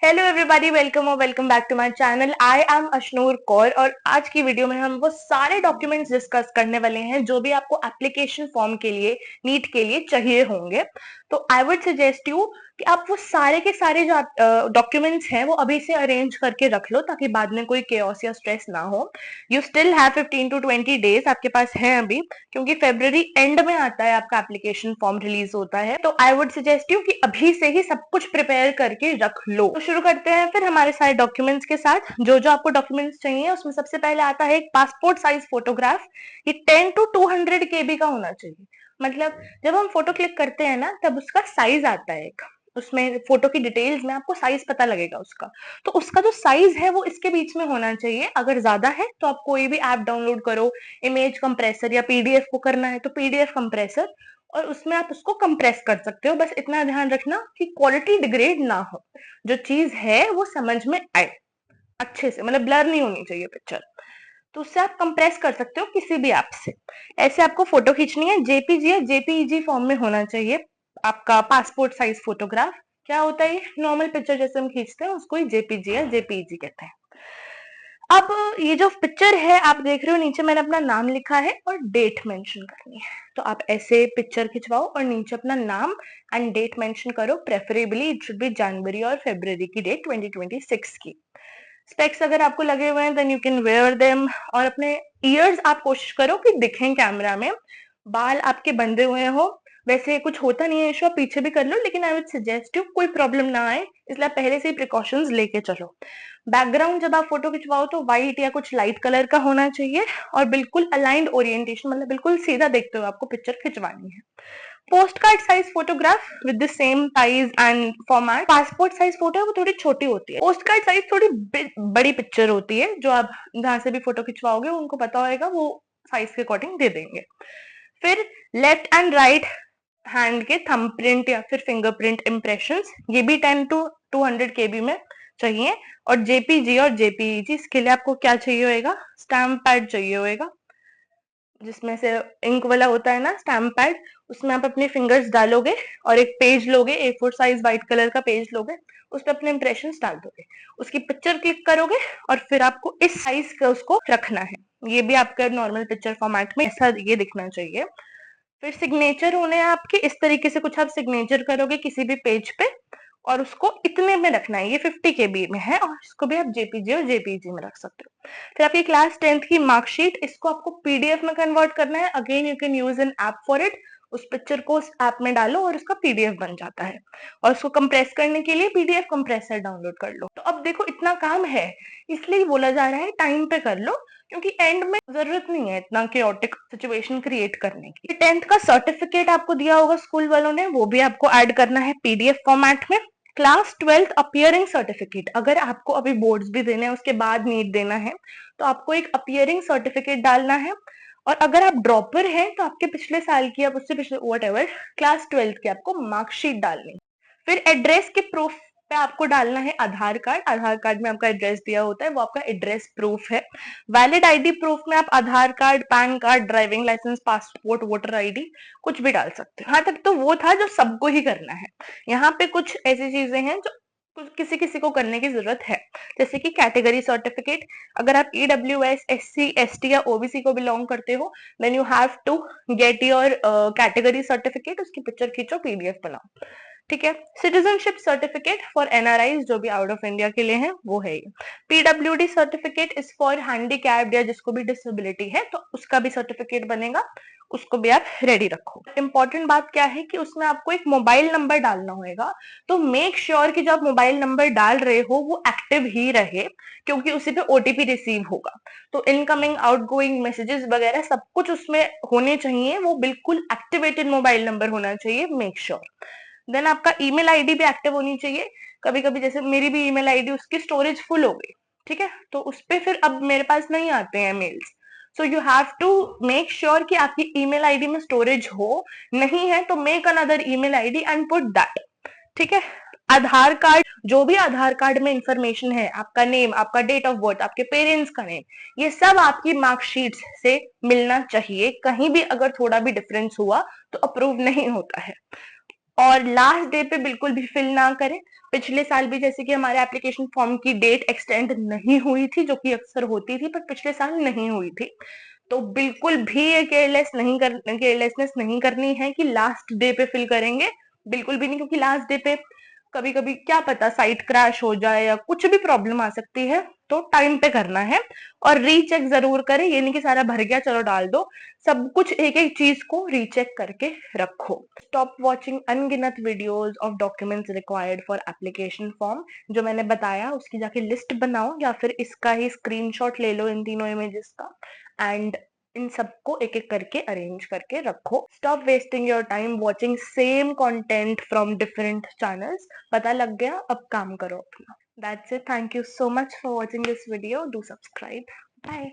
Hello everybody, welcome और welcome back to my channel. I am Ashnoor Kaur और आज की वीडियो में हम वो सारे डॉक्यूमेंट्स डिस्कस करने वाले हैं जो भी आपको एप्लीकेशन फॉर्म के लिए नीट के लिए चाहिए होंगे। तो आई वुड सजेस्ट यू कि आप वो सारे के सारे जो डॉक्यूमेंट्स हैं वो अभी से अरेंज करके रख लो ताकि बाद में कोई केओस या स्ट्रेस ना हो। You still have 15 to 20 days आपके पास है अभी, क्योंकि फरवरी एंड में आता है आपका एप्लीकेशन फॉर्म रिलीज होता है। तो आई वुड सजेस्ट यू कि अभी से ही सब कुछ प्रिपेयर करके रख लो। तो शुरू करते हैं फिर हमारे सारे डॉक्यूमेंट्स के साथ। जो जो आपको डॉक्यूमेंट्स चाहिए उसमें सबसे पहले आता है एक पासपोर्ट साइज फोटोग्राफ। ये 10 to 200 KB का होना चाहिए। मतलब जब हम फोटो क्लिक करते हैं ना तब उसका साइज आता है एक, उसमें फोटो की डिटेल्स में आपको साइज पता लगेगा उसका। तो उसका जो साइज है वो इसके बीच में होना चाहिए। अगर ज्यादा है तो आप कोई भी ऐप डाउनलोड करो, इमेज कंप्रेसर या पीडीएफ को करना है तो पीडीएफ कंप्रेसर, और उसमें आप उसको कंप्रेस कर सकते हो। बस इतना ध्यान रखना कि क्वालिटी डिग्रेड ना हो, जो चीज है वो समझ में आए अच्छे से, मतलब ब्लर नहीं होनी चाहिए पिक्चर। तो उससे आप कंप्रेस कर सकते हो किसी भी ऐप से। ऐसे आपको फोटो खींचनी है, जेपीजी या जेपीईजी फॉर्म में होना चाहिए आपका पासपोर्ट साइज फोटोग्राफ। क्या होता है, नॉर्मल पिक्चर जैसे हम खींचते हैं उसको ही जेपीजी या जेपीईजी कहते हैं। अब ये जो पिक्चर है आप देख रहे हो, नीचे मैंने अपना नाम लिखा है और डेट मेंशन करनी है। तो आप ऐसे पिक्चर खिंचवाओ और नीचे अपना नाम एंड डेट मेंशन करो। प्रेफरेबली इट शुड बी जनवरी और फरवरी की डेट 2026 की। स्पेक्स अगर आपको लगे हुए हैं then you can wear them. और अपने ईयर्स आप कोशिश करो कि दिखें कैमरा में। बाल आपके बंधे हुए हो, वैसे कुछ होता नहीं है इशू, आप पीछे भी कर लो, लेकिन आई वुड सजेस्ट यू कोई प्रॉब्लम ना आए इसलिए आप पहले से ही प्रिकॉशंस लेके चलो। बैकग्राउंड जब आप फोटो खिंचवाओ तो व्हाइट या कुछ लाइट कलर का होना चाहिए और बिल्कुल अलाइंड ओरिएंटेशन, मतलब बिल्कुल सीधा देखते हुए आपको पिक्चर खिंचवानी है। Post card size photograph with the same size and format. Passport size photo है वो थोड़ी छोटी होती है, पोस्ट कार्ड साइज थोड़ी बड़ी पिक्चर होती है। जो आप जहां से भी फोटो खिंचवाओगे उनको पता होगा, वो साइज के अकॉर्डिंग दे देंगे। फिर लेफ्ट एंड राइट हैंड के थंबप्रिंट या फिर फिंगरप्रिंट इम्प्रेशंस, ये भी 10 to 200 KB में चाहिए। और जेपीजी और जेपीईजी इसके लिए आपको क्या चाहिए होगा, स्टैम्प पैड चाहिए होगा, जिसमें से इंक वाला होता है ना स्टैम्प पैड, उसमें आप अपने फिंगर्स डालोगे और एक पेज लोगे, A4 साइज व्हाइट कलर का पेज लोगे, उस पर अपने इंप्रेशन डाल दोगे, उसकी पिक्चर क्लिक करोगे और फिर आपको इस साइज का उसको रखना है। ये भी आपका नॉर्मल पिक्चर फॉर्मेट में ऐसा ये दिखना चाहिए। फिर सिग्नेचर होने हैं आपके इस तरीके से, कुछ आप सिग्नेचर करोगे किसी भी पेज पे और उसको इतने में रखना है। ये 50 KB में है और इसको भी आप जेपीजी और जेपीजी में रख सकते हो। फिर आपकी क्लास 10th की मार्कशीट, इसको आपको पीडीएफ में कन्वर्ट करना है। Again you can use N app for it. उस पिक्चर को उस ऐप में डालो और उसका पीडीएफ बन जाता है। और उसको कंप्रेस करने के लिए पीडीएफ कंप्रेसर डाउनलोड कर लो। तो अब देखो इतना काम है, इसलिए बोला जा रहा है टाइम पे कर लो, क्योंकि एंड में जरूरत नहीं है इतना केओटिक सिचुएशन क्रिएट करने की। 10th का सर्टिफिकेट आपको दिया होगा स्कूल वालों ने, वो भी आपको ऐड करना है पीडीएफ फॉर्मेट में। क्लास 12th अपियरिंग सर्टिफिकेट, अगर आपको अभी बोर्ड्स भी देने हैं उसके बाद नीट देना है तो आपको एक अपियरिंग सर्टिफिकेट डालना है। और अगर आप ड्रॉपर हैं तो आपके पिछले साल की, आप उससे पिछले वट क्लास 12th की आपको मार्कशीट डालनी है। फिर एड्रेस के प्रूफ पे आपको डालना है आधार कार्ड। आधार कार्ड में आपका एड्रेस दिया होता है, वो आपका एड्रेस प्रूफ है। वैलिड आईडी प्रूफ में आप Aadhaar card, PAN card, driving licence, passport, voter ID कुछ भी डाल सकते हो। हाँ तक तो वो था जो सबको ही करना है। यहाँ पे कुछ ऐसी चीजें हैं जो किसी किसी को करने की जरूरत है, जैसे कि कैटेगरी सर्टिफिकेट। अगर आप EWS, SC, ST या OBC को बिलोंग करते हो then you have to get your category certificate, उसकी पिक्चर खींचो, पीडीएफ बनाओ। ठीक है। सिटीजनशिप सर्टिफिकेट फॉर एनआरआईज जो भी आउट ऑफ इंडिया के लिए हैं वो है ये। PWD certificate is for handicapped या जिसको भी डिसेबिलिटी है तो उसका भी सर्टिफिकेट बनेगा, उसको भी आप रेडी रखो। इंपॉर्टेंट बात क्या है कि उसमें आपको एक मोबाइल नंबर डालना होगा। तो मेक श्योर कि जो आप मोबाइल नंबर डाल रहे हो वो एक्टिव ही रहे, क्योंकि उसी पे ओटीपी रिसीव होगा। तो इनकमिंग आउटगोइंग मैसेजेस वगैरह सब कुछ उसमें होने चाहिए, वो बिल्कुल एक्टिवेटेड मोबाइल नंबर होना चाहिए, मेक श्योर। देन आपका ईमेल आईडी भी एक्टिव होनी चाहिए। कभी कभी जैसे मेरी भी ईमेल आईडी, उसकी स्टोरेज फुल हो गई, ठीक है, तो उस पे फिर अब मेरे पास नहीं आते हैं mails. So you have to make sure कि आपकी ईमेल आईडी में स्टोरेज हो। नहीं है तो make another email ID and put that. ठीक है। आधार कार्ड, जो भी आधार कार्ड में इंफॉर्मेशन है, आपका नेम, आपका डेट ऑफ बर्थ, आपके पेरेंट्स का नेम, ये सब आपकी मार्कशीट से मिलना चाहिए। कहीं भी अगर थोड़ा भी डिफरेंस हुआ तो अप्रूव नहीं होता है। और लास्ट डे पे बिल्कुल भी फिल ना करें। पिछले साल भी जैसे कि हमारे एप्लीकेशन फॉर्म की डेट एक्सटेंड नहीं हुई थी, जो कि अक्सर होती थी, पर पिछले साल नहीं हुई थी। तो बिल्कुल भी ये केयरलेसनेस नहीं करनी है कि लास्ट डे पे फिल करेंगे, बिल्कुल भी नहीं, क्योंकि लास्ट डे पे कभी कभी क्या पता साइट क्रैश हो जाए या कुछ भी प्रॉब्लम आ सकती है। तो टाइम पे करना है और रीचेक जरूर करें, ये नहीं कि सारा भर गया चलो डाल दो, सब कुछ एक एक चीज को रीचेक करके रखो। स्टॉप वॉचिंग अनगिनत videos of documents required for application form. जो मैंने बताया उसकी जाके लिस्ट बनाओ या फिर इसका ही स्क्रीनशॉट ले लो इन तीनों इमेजेस का, एंड इन सबको एक एक करके अरेंज करके रखो। Stop wasting your time watching same content from different channels. पता लग गया, अब काम करो अपना। That's it, thank you so much for watching this video, do subscribe, bye.